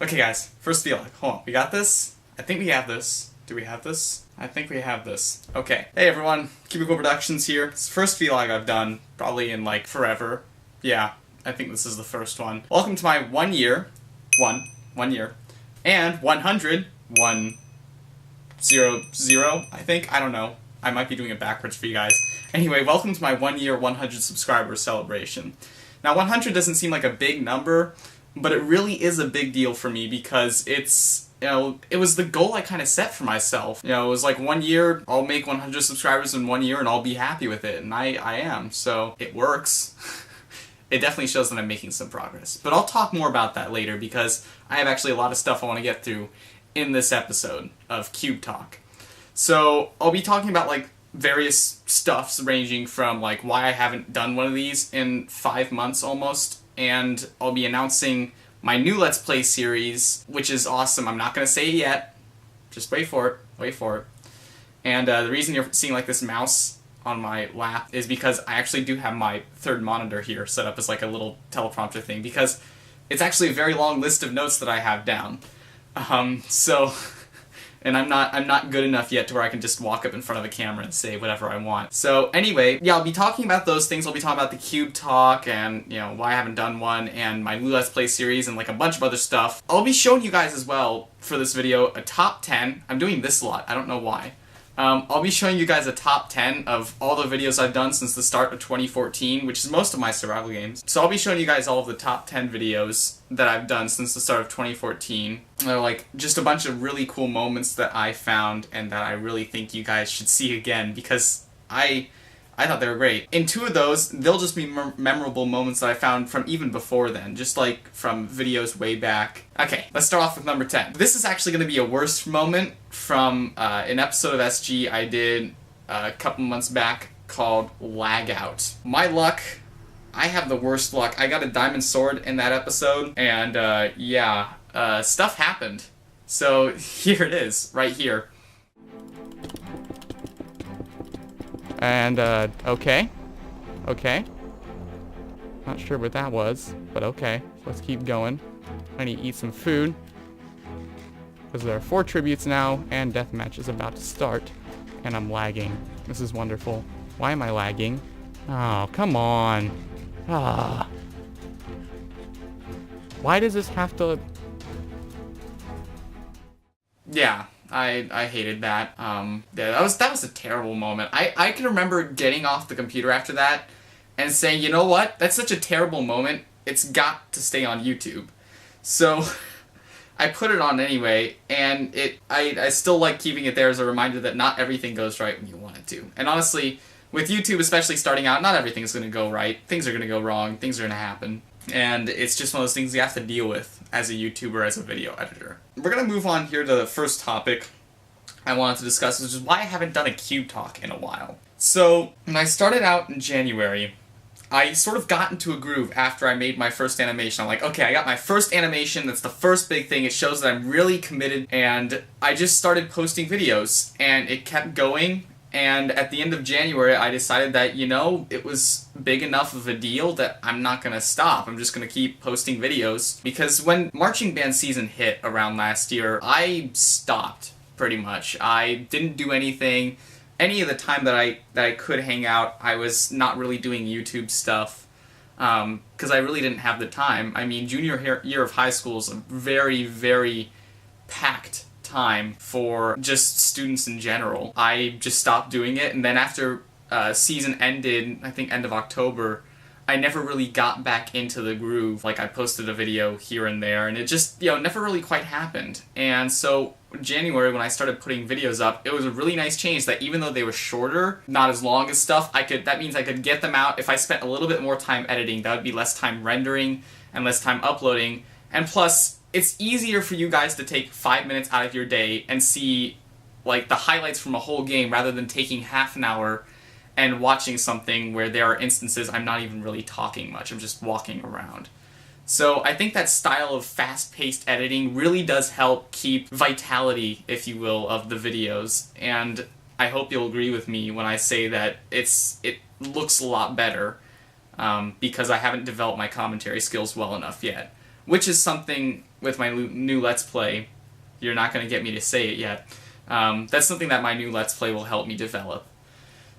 Okay guys, first vlog. Hold on, we got this? I think we have this. Do we have this? I think we have this. Okay. Hey everyone, Cubicle Productions here. It's the first vlog I've done, probably in like forever. Yeah, I think this is the first one. Welcome to my 1 year, one year, and 100, 100, I think, I don't know. I might be doing it backwards for you guys. Anyway, welcome to my 1 year, 100 subscribers celebration. Now 100 doesn't seem like a big number, but it really is a big deal for me because it's, you know, it was the goal I kind of set for myself. You know, it was like 1 year, I'll make 100 subscribers in 1 year and I'll be happy with it, and I am, so it works. It definitely shows that I'm making some progress. But I'll talk more about that later because I have actually a lot of stuff I want to get through in this episode of Cube Talk. So I'll be talking about like various stuffs ranging from like why I haven't done one of these in 5 months almost, and I'll be announcing my new Let's Play series, which is awesome. I'm not going to say it yet. Just wait for it. Wait for it. And the reason you're seeing like this mouse on my lap is because I actually do have my third monitor here set up as like a little teleprompter thing, because it's actually a very long list of notes that I have down. And I'm not good enough yet to where I can just walk up in front of a camera and say whatever I want. So anyway, yeah, I'll be talking about those things. I'll be talking about the Cube Talk and, you know, why I haven't done one, and my new Let's Play series, and like a bunch of other stuff. I'll be showing you guys as well for this video a top 10. I'm doing this a lot. I don't know why. I'll be showing you guys a top 10 of all the videos I've done since the start of 2014, which is most of my survival games. So I'll be showing you guys all of the top 10 videos that I've done since the start of 2014. They're like just a bunch of really cool moments that I found and that I really think you guys should see again, because I thought they were great. In 2 of those, they'll just be memorable moments that I found from even before then, just like from videos way back. Okay, let's start off with number 10. This is actually going to be a worst moment from an episode of SG I did a couple months back called Lag Out. My luck, I have the worst luck. I got a diamond sword in that episode, and yeah, stuff happened. So here it is, right here. And, okay. Not sure what that was, but okay. Let's keep going. I need to eat some food, because there are 4 tributes now, and deathmatch is about to start, and I'm lagging. This is wonderful. Why am I lagging? Oh, come on. Ah. Why does this have to... Yeah. I hated that. Yeah, that was a terrible moment. I can remember getting off the computer after that and saying, you know what? That's such a terrible moment. It's got to stay on YouTube. So I put it on anyway, and I still like keeping it there as a reminder that not everything goes right when you want it to. And honestly, with YouTube, especially starting out, not everything's going to go right. Things are going to go wrong. Things are going to happen. And it's just one of those things you have to deal with as a YouTuber, as a video editor. We're going to move on here to the first topic I wanted to discuss, which is why I haven't done a Cube Talk in a while. So, when I started out in January, I sort of got into a groove after I made my first animation. I'm like, okay, I got my first animation, that's the first big thing, it shows that I'm really committed, and I just started posting videos, and it kept going. And at the end of January, I decided that, you know, it was big enough of a deal that I'm not going to stop. I'm just going to keep posting videos. Because when marching band season hit around last year, I stopped, pretty much. I didn't do anything. Any of the time that I could hang out, I was not really doing YouTube stuff. Because I really didn't have the time. I mean, junior year of high school is a very, very packed time for just students in general. I just stopped doing it, and then after season ended, I think end of October, I never really got back into the groove. Like, I posted a video here and there, and it just, you know, never really quite happened. And so January, when I started putting videos up, it was a really nice change that even though they were shorter, not as long as stuff, that means I could get them out. If I spent a little bit more time editing, that would be less time rendering and less time uploading. And plus, it's easier for you guys to take 5 minutes out of your day and see, like, the highlights from a whole game rather than taking half an hour and watching something where there are instances I'm not even really talking much, I'm just walking around. So I think that style of fast-paced editing really does help keep vitality, if you will, of the videos, and I hope you'll agree with me when I say that it looks a lot better, because I haven't developed my commentary skills well enough yet. Which is something with my new Let's Play. You're not going to get me to say it yet. That's something that my new Let's Play will help me develop.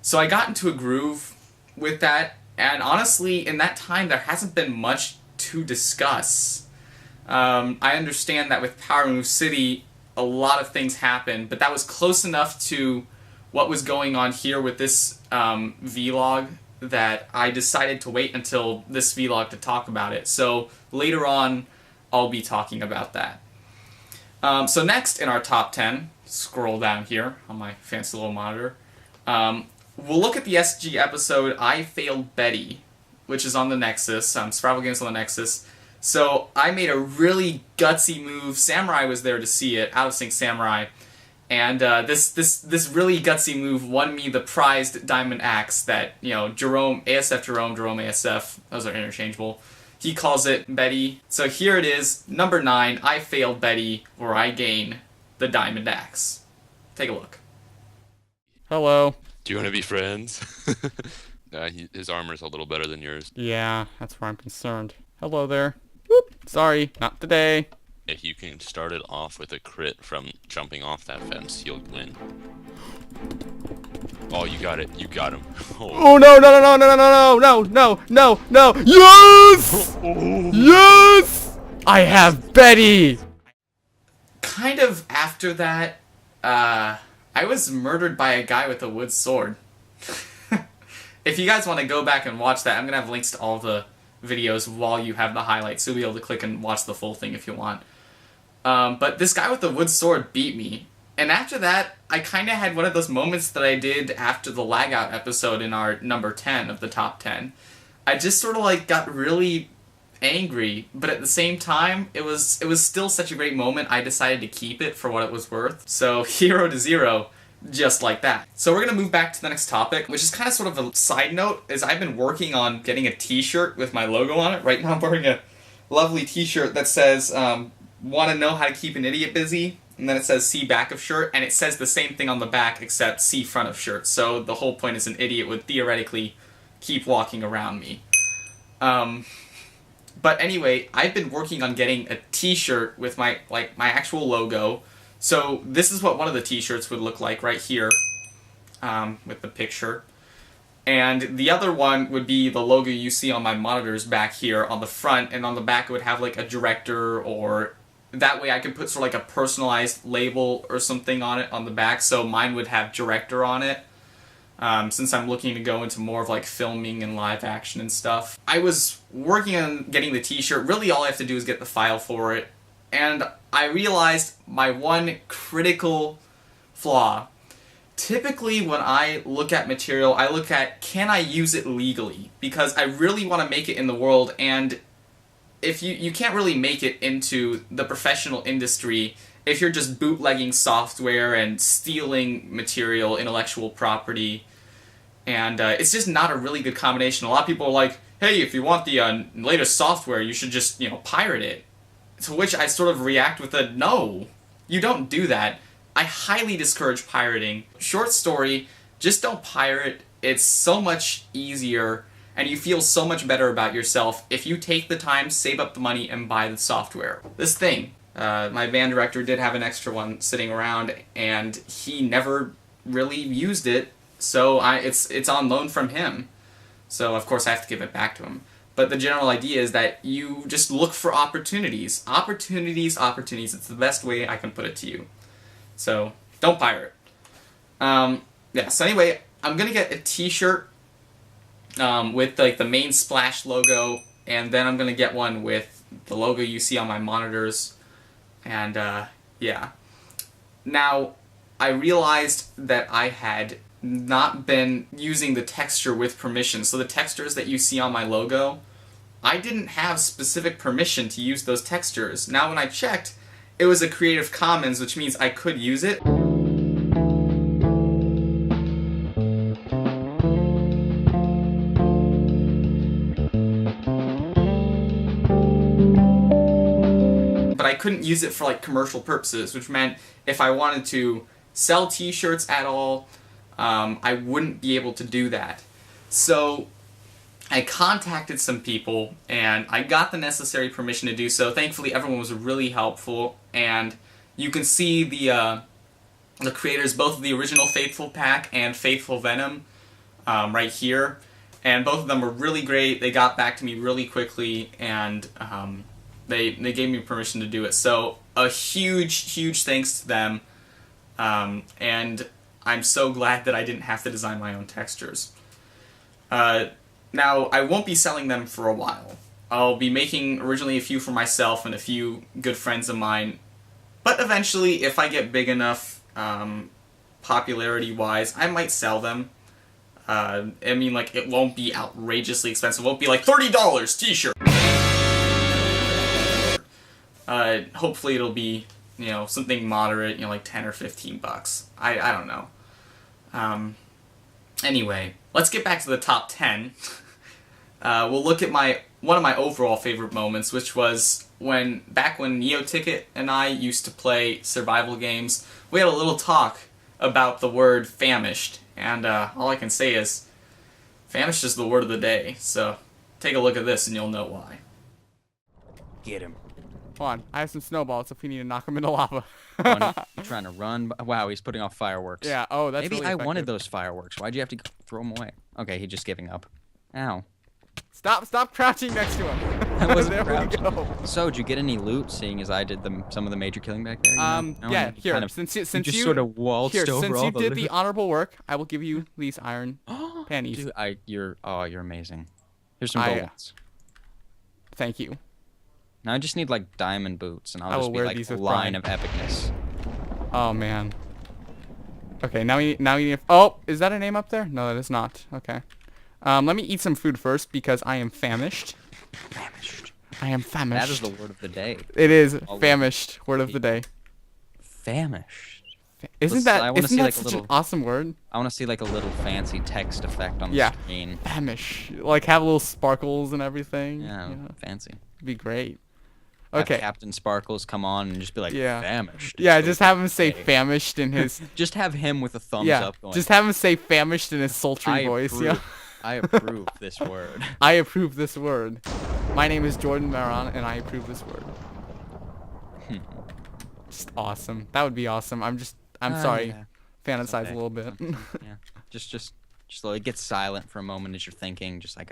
So I got into a groove with that, and honestly, in that time, there hasn't been much to discuss. I understand that with Power Move City, a lot of things happened, but that was close enough to what was going on here with this vlog that I decided to wait until this vlog to talk about it. So later on, I'll be talking about that. So next in our top 10, scroll down here on my fancy little monitor, we'll look at the SG episode I Failed Betty, which is on the Nexus, Survival Games on the Nexus. So I made a really gutsy move. Samurai was there to see it, Out of Sync Samurai. And this really gutsy move won me the prized diamond axe that, you know, Jerome ASF, those are interchangeable. He calls it Betty. So here it is, number 9, I Failed Betty, where I gain the diamond axe. Take a look. Hello. Do you want to be friends? His armor's a little better than yours. Yeah, that's where I'm concerned. Hello there. Whoop. Sorry, not today. If you can start it off with a crit from jumping off that fence, you'll win. Oh, you got it. You got him. Oh, no, no, no, no, no, no, no, no, no, no. Yes! Yes! I have Betty! Kind of after that, I was murdered by a guy with a wood sword. If you guys want to go back and watch that, I'm going to have links to all the videos while you have the highlights, so you'll be able to click and watch the full thing if you want. But this guy with the wood sword beat me. And after that, I kind of had one of those moments that I did after the lag out episode in our number 10 of the top 10. I just sort of like got really angry, but at the same time, it was still such a great moment, I decided to keep it for what it was worth. So 0 to 0, just like that. So we're going to move back to the next topic, which is kind of sort of a side note, is I've been working on getting a t-shirt with my logo on it. Right now I'm wearing a lovely t-shirt that says, want to know how to keep an idiot busy? And then it says see back of shirt, and it says the same thing on the back except see front of shirt. So the whole point is an idiot would theoretically keep walking around me. But anyway, I've been working on getting a t-shirt with my actual logo. So this is what one of the t-shirts would look like right here, with the picture. And the other one would be the logo you see on my monitors back here on the front, and on the back it would have like a director, or that way I could put sort of like a personalized label or something on it on the back, so mine would have director on it, since I'm looking to go into more of like filming and live action and stuff. I was working on getting the t-shirt. Really all I have to do is get the file for it, and I realized my one critical flaw. Typically when I look at material, I look at, can I use it legally? Because I really want to make it in the world, and if you can't really make it into the professional industry if you're just bootlegging software and stealing material, intellectual property, and it's just not a really good combination. A lot of people are like, hey, if you want the latest software, you should just, pirate it. To which I sort of react with a, no, you don't do that. I highly discourage pirating. Short story, just don't pirate. It's so much easier, and you feel so much better about yourself if you take the time, save up the money, and buy the software. This thing, my band director did have an extra one sitting around, and he never really used it, so it's on loan from him. So of course I have to give it back to him. But the general idea is that you just look for opportunities. Opportunities, opportunities. It's the best way I can put it to you. So don't pirate. Yeah, so anyway, I'm gonna get a t-shirt with like the main Splash logo, and then I'm gonna get one with the logo you see on my monitors, and yeah. Now, I realized that I had not been using the texture with permission, so the textures that you see on my logo, I didn't have specific permission to use those textures. Now when I checked, it was a Creative Commons, which means I could use it. But I couldn't use it for like commercial purposes, which meant if I wanted to sell t-shirts at all, I wouldn't be able to do that. So I contacted some people, and I got the necessary permission to do so. Thankfully, everyone was really helpful, and you can see the creators, both of the original Faithful Pack and Faithful Venom, right here. And both of them were really great. They got back to me really quickly, and they gave me permission to do it. So a huge thanks to them, and I'm so glad that I didn't have to design my own textures. Now, I won't be selling them for a while. I'll be making originally a few for myself and a few good friends of mine, but eventually, if I get big enough, popularity-wise, I might sell them. I mean, like, it won't be outrageously expensive. It won't be like $30 t-shirt. Hopefully it'll be, you know, something moderate, you know, like 10 or 15 bucks. I don't know. Anyway, let's get back to the top 10. We'll look at one of my overall favorite moments, which was back when NeoTicket and I used to play survival games. We had a little talk about the word famished, and all I can say is, famished is the word of the day, so take a look at this and you'll know why. Get him. Hold on, I have some snowballs if we need to knock him into lava. Trying to run. Wow, he's putting off fireworks. Yeah, oh, that's Maybe really I effective. wanted those fireworks. Why'd you have to throw them away? Okay, he's just giving up. Ow. Stop crouching next to him. I wasn't There crouching. we go. So, did you get any loot, seeing as I did some of the major killing back there? You know? No, Yeah, you here, kind of, since you just you sort of waltzed over since all you the did the loot. honorable work, I will give you these iron panties. Dude, you're amazing. Here's some I, gold ones. Thank you. Now I just need like diamond boots, and I I'll will just be wear like these a with line pride. of epicness. Oh man. Okay, now we need. Oh, is that a name up there? No, that is not. Okay. Let me eat some food first because I am famished. Famished. I am famished. That is the word of the day. It is All famished. Word of the day. Famished. Isn't I wanna isn't see, that like, a such little- an awesome word? I want to see like a little fancy text effect on the Yeah. screen. Famish. Like have little sparkles and everything. Yeah, Yeah, fancy. it'd be great. Have Okay. Captain Sparkles come on and just be like, Yeah. famished. Yeah, It's just so have him say gay. famished in his Just have him with a thumbs yeah. up going. Just have him say famished in his sultry I voice. approve, Yeah. I approve this word. I approve this word. My name is Jordan Maron, and I approve this word. Just awesome. That would be awesome. I'm sorry. Yeah. Fantasize Okay. a little bit. Yeah. Just like get silent for a moment as you're thinking, just like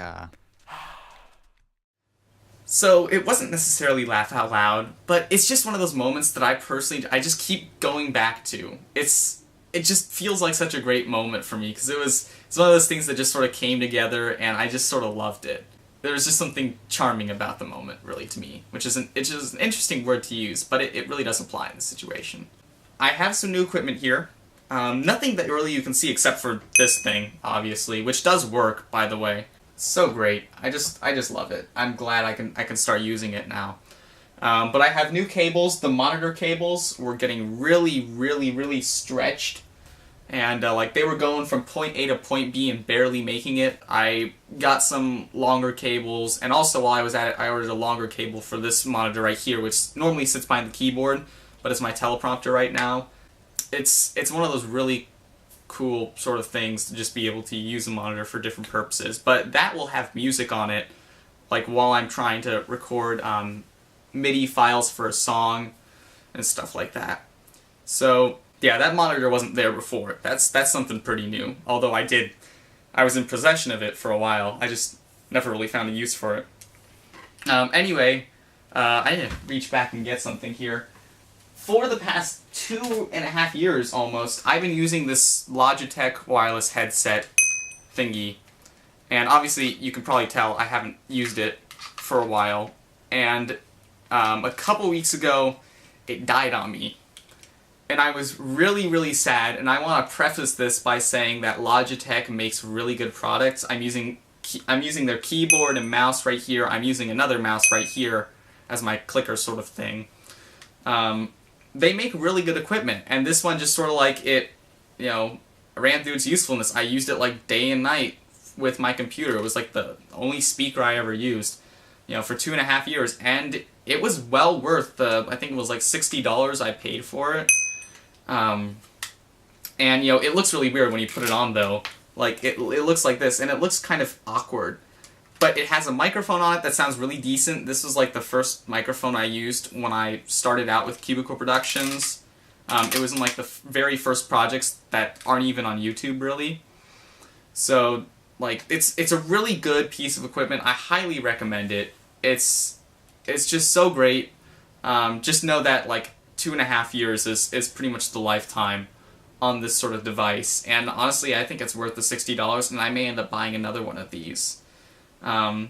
So, it wasn't necessarily laugh out loud, but it's just one of those moments that I just keep going back to. It just feels like such a great moment for me, because it's one of those things that just sort of came together, and I just sort of loved it. There was just something charming about the moment, really, to me, which is an interesting word to use, but it really does apply in this situation. I have some new equipment here. Nothing that really you can see except for this thing, obviously, which does work, by the way. So great. I just love it. I'm glad I can start using it now. But I have new cables. The monitor cables were getting really stretched. And like they were going from point A to point B and barely making it. I got some longer cables, and also while I was at it, I ordered a longer cable for this monitor right here, which normally sits behind the keyboard, but it's my teleprompter right now. It's one of those really cool sort of things to just be able to use a monitor for different purposes, but that will have music on it, like while I'm trying to record MIDI files for a song and stuff like that. So yeah, that monitor wasn't there before. That's something pretty new. Although I was in possession of it for a while. I just never really found a use for it. Anyway, I need to reach back and get something here. For the past 2.5 years almost, I've been using this Logitech wireless headset thingy. And obviously, you can probably tell I haven't used it for a while. And a couple weeks ago, it died on me. And I was really sad, and I want to preface this by saying that Logitech makes really good products. I'm using their keyboard and mouse right here. I'm using another mouse right here as my clicker sort of thing. They make really good equipment, and this one just sort of like it, you know, ran through its usefulness. I used it like day and night with my computer. It was like the only speaker I ever used, you know, for 2.5 years, and it was well worth the, I think it was like $60 I paid for it. And you know, it looks really weird when you put it on though. Like it looks like this, and it looks kind of awkward. but it has a microphone on it that sounds really decent. This was like the first microphone I used when I started out with Cubicle Productions. It was in like the very first projects that aren't even on YouTube, really. So, like, it's a really good piece of equipment. I highly recommend it. It's just so great. Just know that, like, 2.5 years is pretty much the lifetime on this sort of device. And honestly, I think it's worth the $60, and I may end up buying another one of these. And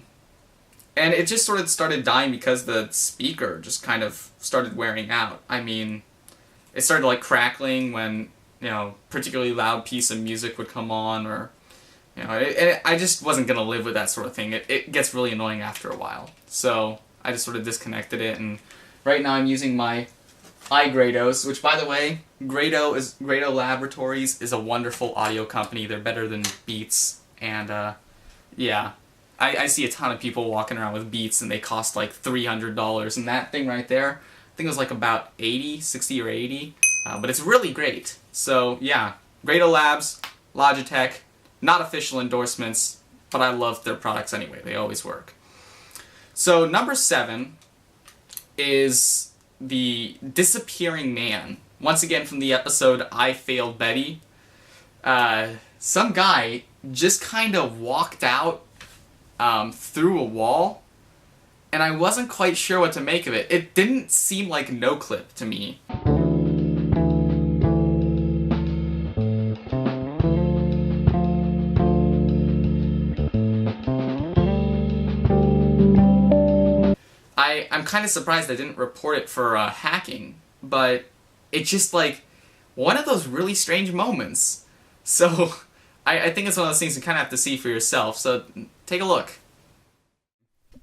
it just sort of started dying because the speaker just kind of started wearing out. I mean, it started, like, crackling when, you know, particularly loud piece of music would come on, or, you know, I just wasn't going to live with that sort of thing. It gets really annoying after a while. So I just sort of disconnected it, and right now I'm using my iGrados, which, by the way, Grado Laboratories is a wonderful audio company. They're better than Beats, and, yeah. I see a ton of people walking around with Beats, and they cost like $300, and that thing right there, I think it was like about 60 or 80, but it's really great. So yeah, Grado Labs, Logitech, not official endorsements, but I love their products anyway. They always work. So number 7 is the Disappearing Man. Once again from the episode I Failed Betty. Some guy just kind of walked out through a wall, and I wasn't quite sure what to make of it. It didn't seem like no clip to me. I'm kind of surprised I didn't report it for hacking, but it's just like one of those really strange moments. So I think it's one of those things you kind of have to see for yourself, so take a look.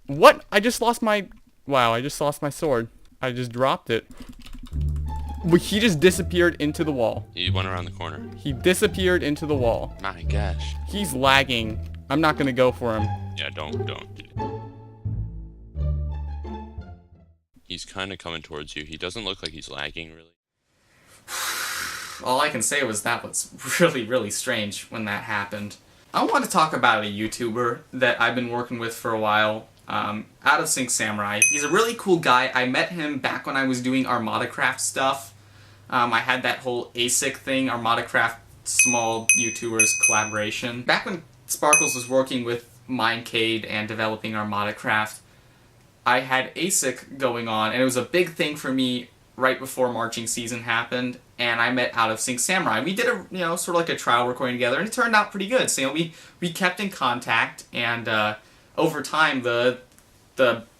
What? I just lost my... Wow, I just lost my sword. I just dropped it. He just disappeared into the wall. He went around the corner. He disappeared into the wall. My gosh. He's lagging. I'm not gonna go for him. Yeah, don't. He's kind of coming towards you. He doesn't look like he's lagging, really. All I can say was that was really, really strange when that happened. I want to talk about a YouTuber that I've been working with for a while, Out of Sync Samurai. He's a really cool guy. I met him back when I was doing Armada Craft stuff. I had that whole ASIC thing, Armada Craft Small YouTubers collaboration. Back when Sparkles was working with Mindcade and developing Armada Craft, I had ASIC going on, and it was a big thing for me right before marching season happened, and I met Out of Sync Samurai. We did a, sort of like a trial recording together, and it turned out pretty good. So, we kept in contact, and over time, the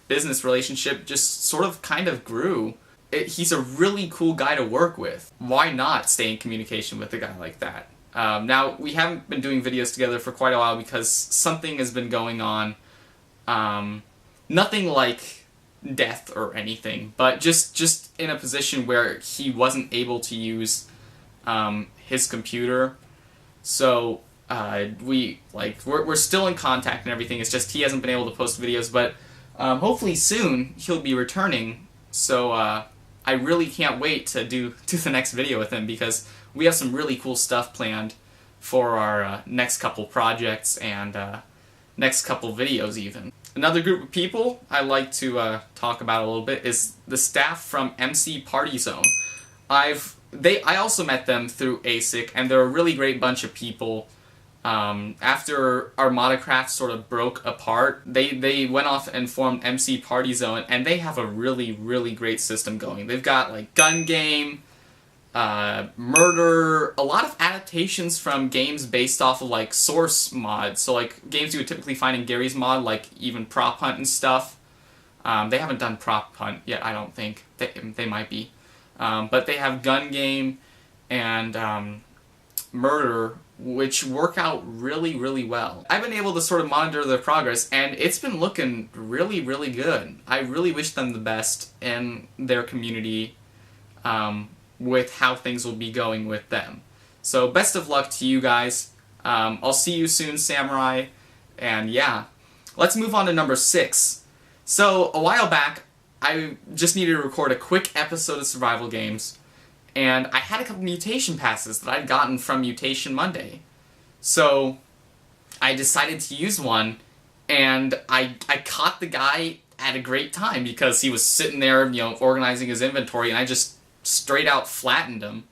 business relationship just sort of kind of grew. He's a really cool guy to work with. Why not stay in communication with a guy like that? Now, we haven't been doing videos together for quite a while because something has been going on. Nothing like death or anything, but just in a position where he wasn't able to use his computer. So we're still in contact and everything. It's just he hasn't been able to post videos, but hopefully soon he'll be returning. So I really can't wait to do the next video with him, because we have some really cool stuff planned for our next couple projects and next couple videos even. Another group of people I like to talk about a little bit is the staff from MC Party Zone. I also met them through ASIC, and they're a really great bunch of people. After Armada Craft sort of broke apart, they went off and formed MC Party Zone, and they have a really, really great system going. They've got like gun game, murder, a lot of adaptations from games based off of like source mods. So like games you would typically find in Gary's mod, like even Prop Hunt and stuff. They haven't done Prop Hunt yet, I don't think. They might be. But they have gun game and murder, which work out really, really well. I've been able to sort of monitor their progress, and it's been looking really, really good. I really wish them the best in their community with how things will be going with them. So best of luck to you guys. I'll see you soon, Samurai. And yeah, let's move on to number 6. So a while back, I just needed to record a quick episode of Survival Games, and I had a couple mutation passes that I'd gotten from Mutation Monday. So I decided to use one and I caught the guy at a great time because he was sitting there, organizing his inventory, and I just straight out flattened him.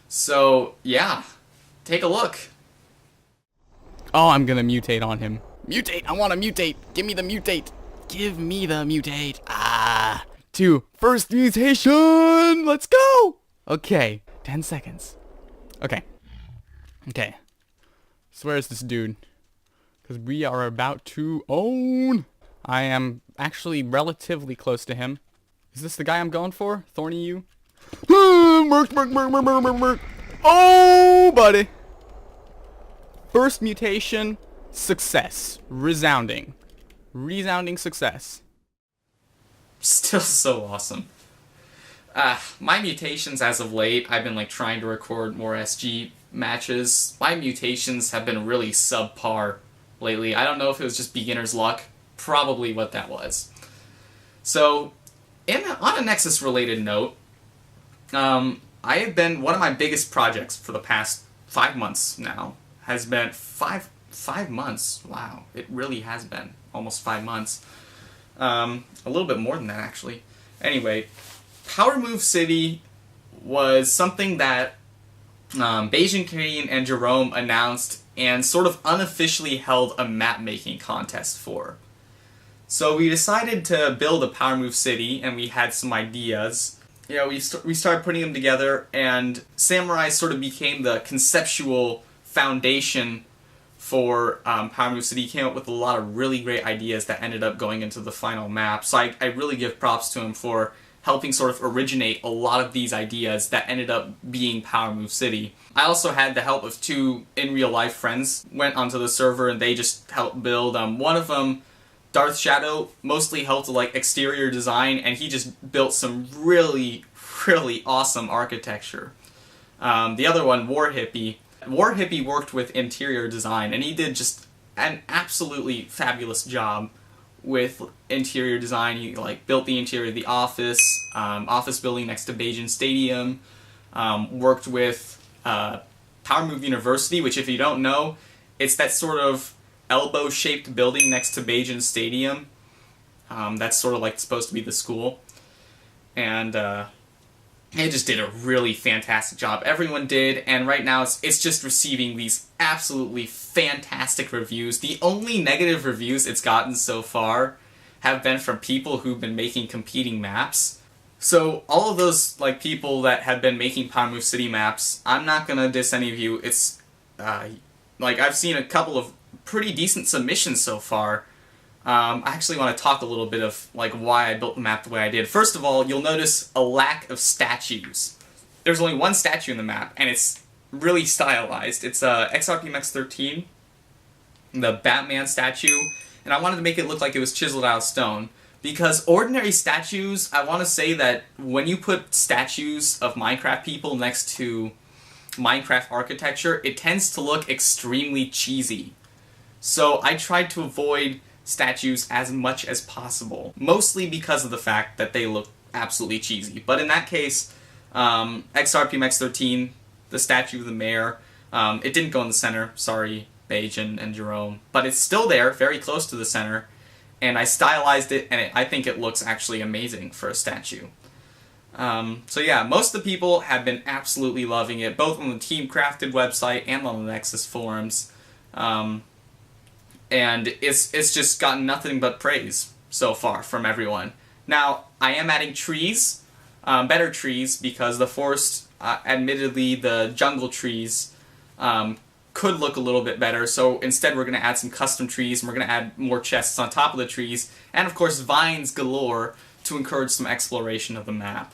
So, yeah, take a look. Oh, I'm gonna mutate on him. Mutate! I wanna mutate! Give me the mutate! Give me the mutate! Ah! To first mutation! Let's go! Okay, 10 seconds. Okay. Okay. So where's this dude? Because we are about to own! I am actually relatively close to him. Is this the guy I'm going for? Thorny you? Merc, merc, merc, merc, merc, merc, merc. Oh, buddy! First mutation, success. Resounding. Resounding success. Still so awesome. My mutations as of late, I've been trying to record more SG matches. My mutations have been really subpar lately. I don't know if it was just beginner's luck. Probably what that was. So, on a Nexus related note, I have been, one of my biggest projects for the past 5 months now has been five months. Wow, it really has been almost 5 months. A little bit more than that, actually. Anyway, Power Move City was something that Bayesian Canadian and Jerome announced and sort of unofficially held a map-making contest for. So we decided to build a Power Move City, and we had some ideas. We started putting them together, and Samurai sort of became the conceptual foundation for Power Move City. He came up with a lot of really great ideas that ended up going into the final map. So I really give props to him for helping sort of originate a lot of these ideas that ended up being Power Move City. I also had the help of 2 in-real-life friends. Went onto the server and they just helped build. One of them, Darthshadow, mostly helped with exterior design, and he just built some really, really awesome architecture. The other one, Warhippie, worked with interior design, and he did just an absolutely fabulous job with interior design. He built the interior of the office building next to Bayesian Stadium, worked with Power Move University, which if you don't know, it's that sort of elbow-shaped building next to Bayesian Stadium. That's sort of supposed to be the school. And it just did a really fantastic job. Everyone did, and right now it's just receiving these absolutely fantastic reviews. The only negative reviews it's gotten so far have been from people who've been making competing maps. So all of those people that have been making Power Move City maps, I'm not gonna diss any of you. It's I've seen a couple of pretty decent submissions so far. I actually want to talk a little bit of why I built the map the way I did. First of all, you'll notice a lack of statues. There's only one statue in the map, and it's really stylized. It's XRPMX13, the Batman statue, and I wanted to make it look like it was chiseled out of stone. Because ordinary statues, I want to say that when you put statues of Minecraft people next to Minecraft architecture, it tends to look extremely cheesy. So I tried to avoid statues as much as possible, mostly because of the fact that they look absolutely cheesy. But in that case, XRPMX13, the statue of the mayor, it didn't go in the center, sorry Bayesian and Jerome, but it's still there, very close to the center, and I stylized it, and I think it looks actually amazing for a statue. So yeah, most of the people have been absolutely loving it, both on the Team Crafted website and on the Nexus forums. And it's just gotten nothing but praise so far from everyone. Now, I am adding trees, better trees, because the forest, admittedly, the jungle trees could look a little bit better, so instead we're going to add some custom trees, and we're going to add more chests on top of the trees, and of course vines galore to encourage some exploration of the map.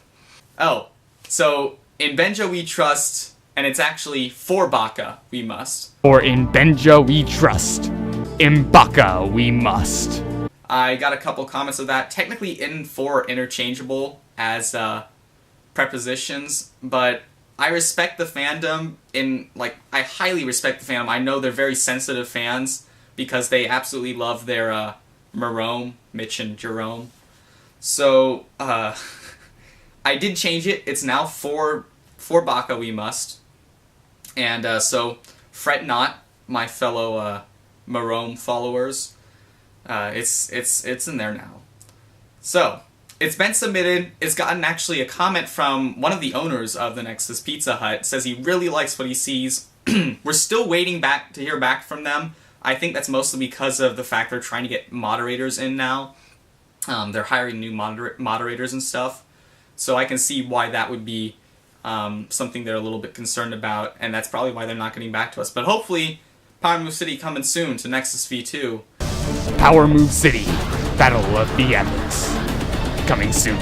Oh, so in Benja we trust, and it's actually for Baka we must. Or in Benja we trust. In Baka we must. I got a couple comments of that. Technically in for interchangeable as prepositions, but I respect the fandom I highly respect the fandom. I know they're very sensitive fans because they absolutely love their Marome, Mitch and Jerome. So I did change it. It's now for Baka we must. And so fret not, my fellow Marome followers. It's in there now. So, it's been submitted. It's gotten actually a comment from one of the owners of the Nexus Pizza Hut. It says he really likes what he sees. We're still waiting to hear back from them. I think that's mostly because of the fact they're trying to get moderators in now. They're hiring new moderators and stuff. So I can see why that would be something they're a little bit concerned about, and that's probably why they're not getting back to us. But hopefully, Power Move City coming soon to Nexus V2. Power Move City, Battle of the Epics. Coming soon.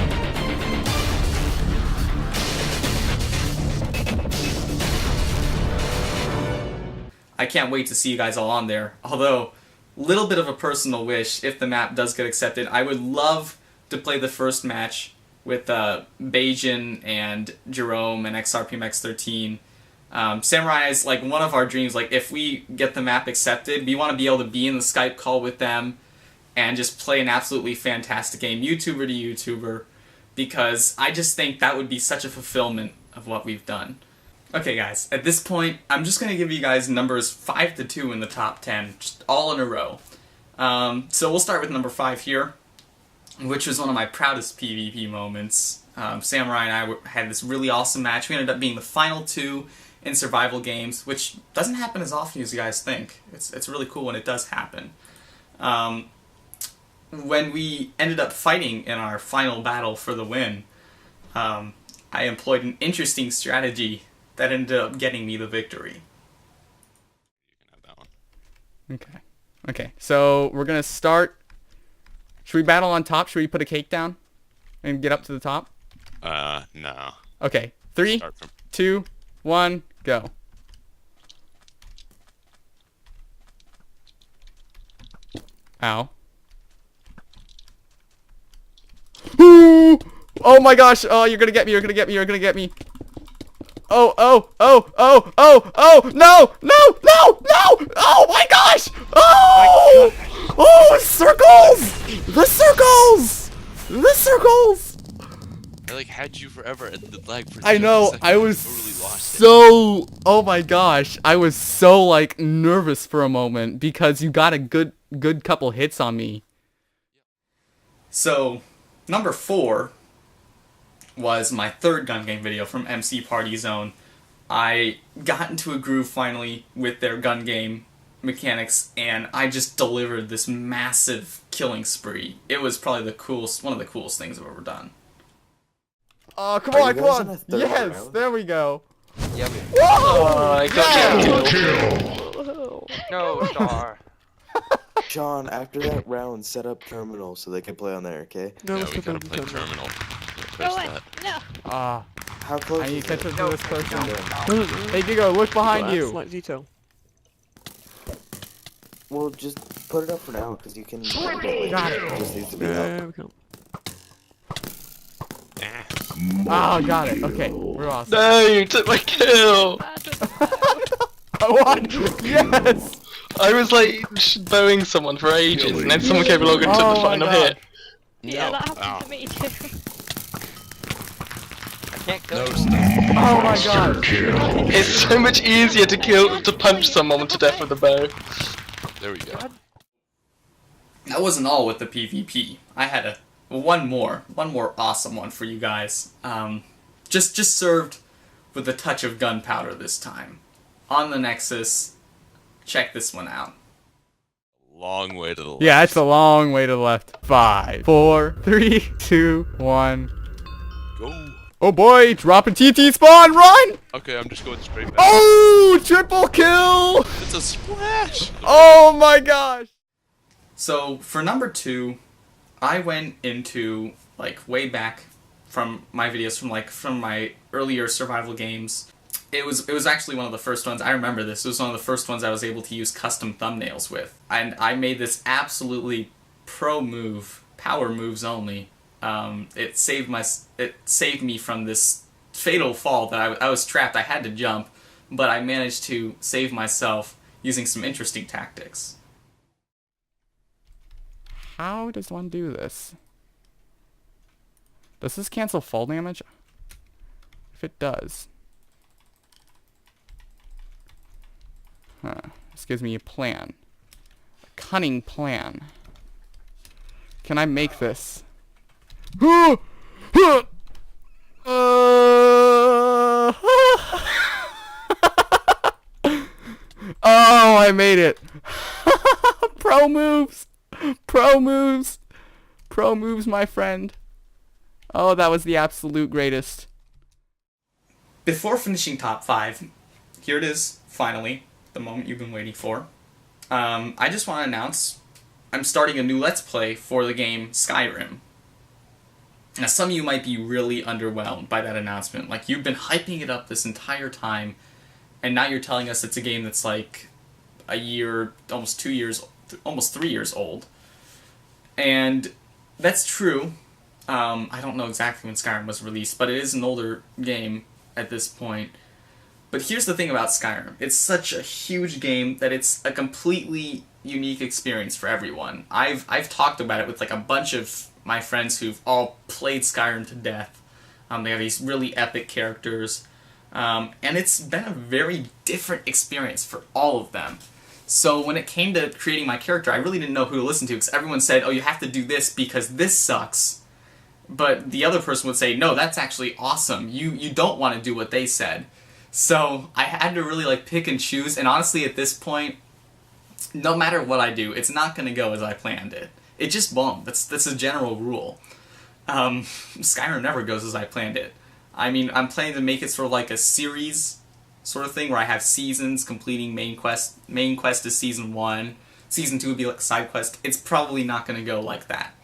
I can't wait to see you guys all on there. Although, little bit of a personal wish, if the map does get accepted, I would love to play the first match with Bajan and Jerome and XRPMX13. Samurai is like one of our dreams. Like, if we get the map accepted, we want to be able to be in the Skype call with them and just play an absolutely fantastic game, YouTuber to YouTuber, because I just think that would be such a fulfillment of what we've done. Okay guys, at this point, I'm just going to give you guys numbers 5 to 2 in the top 10, just all in a row. So we'll start with number 5 here, which was one of my proudest PvP moments. Samurai and I had this really awesome match. We ended up being the final 2 in survival games, which doesn't happen as often as you guys think. It's really cool when it does happen. When we ended up fighting in our final battle for the win, I employed an interesting strategy that ended up getting me the victory. You can have that one. Okay. Okay, so we're gonna start. Should we battle on top? Should we put a cake down and get up to the top? No. Okay, 3, Start from 2, 1, go. Ow. Ooh! Oh my gosh! Oh, you're gonna get me! You're gonna get me! You're gonna get me! Oh! Oh! Oh! Oh! Oh! Oh! No! No! No! No! Oh my gosh! Oh! Oh! Circles! The circles! The circles! I like had you forever and the lag for I know. seconds. I was Totally lost it. so. Oh my gosh! I was so like nervous for a moment because you got a good couple hits on me. So, number 4 was my third gun game video from MC Party Zone. I got into a groove finally with their gun game mechanics, and I just delivered this massive killing spree. It was probably one of the coolest things I've ever done. Oh, come Are on, you come guys on! in a third Yes, round? there we go. Yep. Whoa! I got Yeah! No, Star. Sean, after that round, set up terminal so they can play on there, okay? No, we gotta play terminal. Press that. No. Ah, How close I need is to catch it? up to this person. Yeah. Hey, Gigo, look behind you. Slight detail. Well, just put it up for now, because you can... Got it. Just needs to be Yeah, up. we can't. Oh, got it. Okay, we're awesome. No, you took my kill! I won! Yes! I was like bowing someone for ages, and then someone came along and took Oh the my final God. hit. Yeah, No. that happened Ow. to me too. I can't go. No, stop. Oh my god! It's so much easier to punch someone to death with a bow. There we go. That wasn't all with the PvP. I had one more awesome one for you guys. Just served with a touch of gunpowder this time. On the Nexus, check this one out. Long way to the left. Yeah, it's a long way to the left. 5, 4, 3, 2, 1. Go. Oh boy, drop a TT spawn, run! Okay, I'm just going straight back. Oh, triple kill! It's a splash. Oh my gosh! So for number 2, I went into like way back from my videos from my earlier survival games. It was actually one of the first ones. I remember this. It was one of the first ones I was able to use custom thumbnails with, and I made this absolutely pro move, power moves only. It saved me from this fatal fall that I was trapped. I had to jump, but I managed to save myself using some interesting tactics. How does one do this? Does this cancel fall damage? If it does. Huh. This gives me a plan. A cunning plan. Can I make this? Oh, I made it. Pro moves. Pro moves. Pro moves, my friend. Oh, that was the absolute greatest. Before finishing top 5, here it is, finally, the moment you've been waiting for. I just want to announce I'm starting a new Let's Play for the game Skyrim. Now, some of you might be really underwhelmed by that announcement. Like, you've been hyping it up this entire time, and now you're telling us it's a game that's like a year, almost 2 years, almost 3 years old. And that's true. I don't know exactly when Skyrim was released, but it is an older game at this point. But here's the thing about Skyrim. It's such a huge game that it's a completely unique experience for everyone. I've talked about it with like a bunch of my friends who've all played Skyrim to death. They have these really epic characters. And it's been a very different experience for all of them. So when it came to creating my character, I really didn't know who to listen to, because everyone said, oh, you have to do this because this sucks. But the other person would say, no, that's actually awesome. You don't want to do what they said. So I had to really like pick and choose, and honestly at this point, no matter what I do, it's not going to go as I planned it. It just won't. That's a general rule. Skyrim never goes as I planned it. I mean, I'm planning to make it sort of like a series sort of thing where I have seasons completing main quest. Main quest is season 1. Season 2 would be like side quest. It's probably not going to go like that.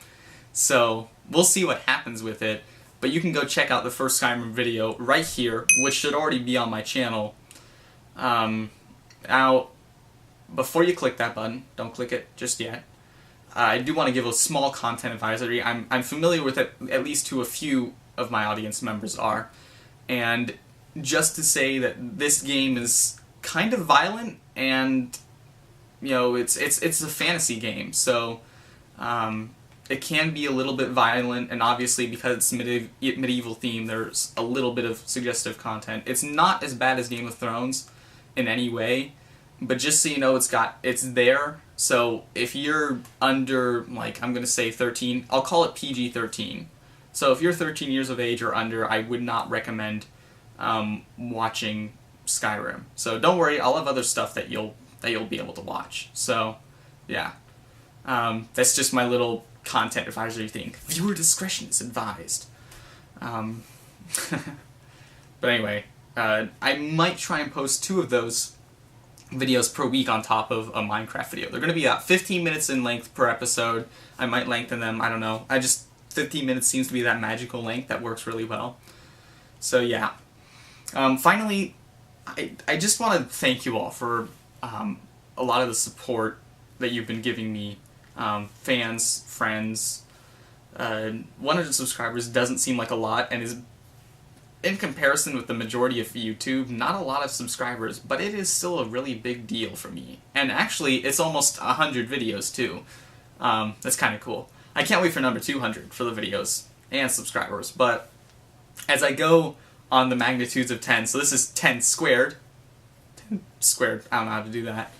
So we'll see what happens with it. But you can go check out the first Skyrim video right here, which should already be on my channel. Now, before you click that button, don't click it just yet. I do want to give a small content advisory. I'm familiar with it, at least to a few of my audience members are. And just to say that this game is kind of violent, and you know, it's a fantasy game, so it can be a little bit violent, and obviously because it's medieval theme, there's a little bit of suggestive content. It's not as bad as Game of Thrones in any way, but just so you know, it's there. So if you're under, like, I'm gonna say 13, I'll call it PG-13. So if you're 13 years of age or under, I would not recommend watching Skyrim. So don't worry, I'll have other stuff that you'll be able to watch. So yeah, that's just my little content advisory thing. Viewer discretion is advised. But anyway, I might try and post 2 of those videos per week on top of a Minecraft video. They're going to be about 15 minutes in length per episode. I might lengthen them, I don't know. 15 minutes seems to be that magical length that works really well. So yeah. Finally, I just want to thank you all for a lot of the support that you've been giving me. Fans, friends. 100 subscribers doesn't seem like a lot, and is, in comparison with the majority of YouTube, not a lot of subscribers, but it is still a really big deal for me. And actually, it's almost 100 videos too. That's kind of cool. I can't wait for number 200 for the videos and subscribers, but as I go on the magnitudes of 10, so this is 10 squared. 10 squared, I don't know how to do that.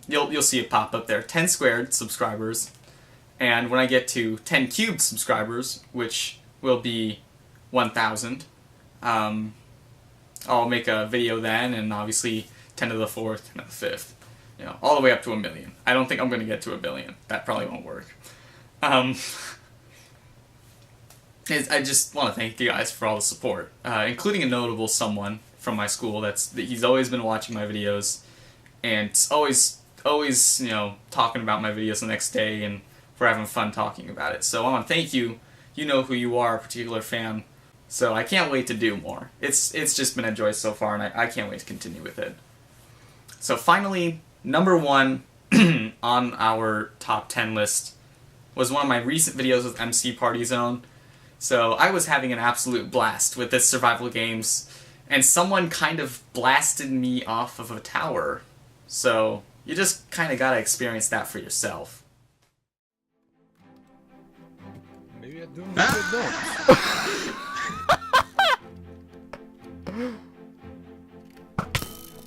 You'll see it pop up there. 10 squared subscribers, and when I get to 10 cubed subscribers, which will be 1,000, I'll make a video then, and obviously 10 to the 4th and the 5th, you know, all the way up to 1 million. I don't think I'm going to get to 1 billion. That probably won't work. I just want to thank you guys for all the support, including a notable someone from my school he's always been watching my videos, and always, you know, talking about my videos the next day, and for having fun talking about it. So I want to thank you. You know who you are, a particular fan. So I can't wait to do more. It's just been a joy so far, and I can't wait to continue with it. So finally, number 1 on our top 10 list was one of my recent videos with MC Party Zone. So I was having an absolute blast with this survival games, and someone kind of blasted me off of a tower. So you just kind of gotta experience that for yourself. Maybe I do, maybe I don't.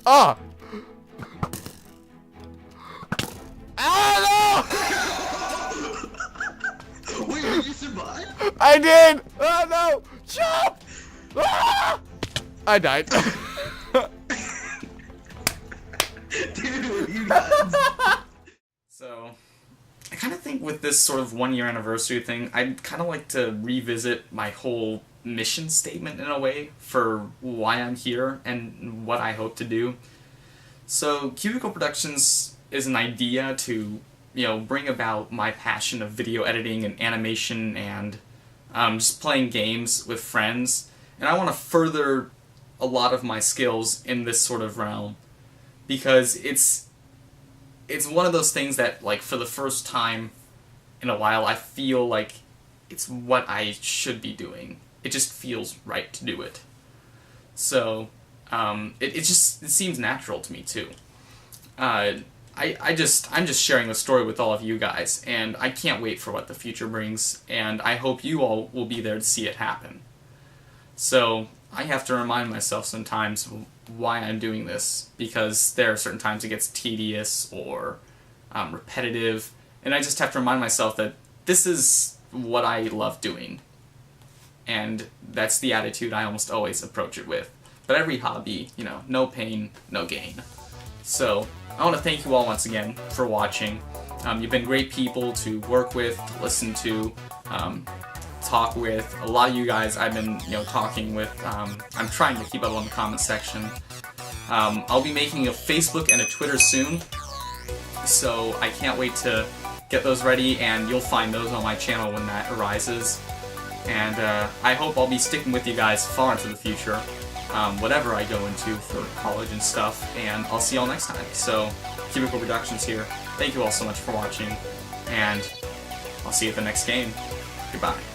Ah! Ah, no! survive? I did! Oh no! Jump! Ah! I died. Dude, you guys. So, I kind of think with this sort of 1-year anniversary thing, I'd kind of like to revisit my whole mission statement in a way for why I'm here and what I hope to do. So, Cubicle Productions is an idea to, bring about my passion of video editing and animation and just playing games with friends. And I want to further a lot of my skills in this sort of realm because it's one of those things that, like, for the first time in a while, I feel like it's what I should be doing. It just feels right to do it. So, it seems natural to me, too. I'm just sharing the story with all of you guys, and I can't wait for what the future brings, and I hope you all will be there to see it happen. So, I have to remind myself sometimes why I'm doing this, because there are certain times it gets tedious or repetitive, and I just have to remind myself that this is what I love doing. And that's the attitude I almost always approach it with. But every hobby, no pain, no gain. So, I want to thank you all once again for watching. You've been great people to work with, to listen to, talk with. A lot of you guys I've been, talking with. I'm trying to keep up on the comment section. I'll be making a Facebook and a Twitter soon, so I can't wait to get those ready, and you'll find those on my channel when that arises. And I hope I'll be sticking with you guys far into the future, whatever I go into for college and stuff, and I'll see y'all next time. So, Cubicle Productions here. Thank you all so much for watching, and I'll see you at the next game. Goodbye.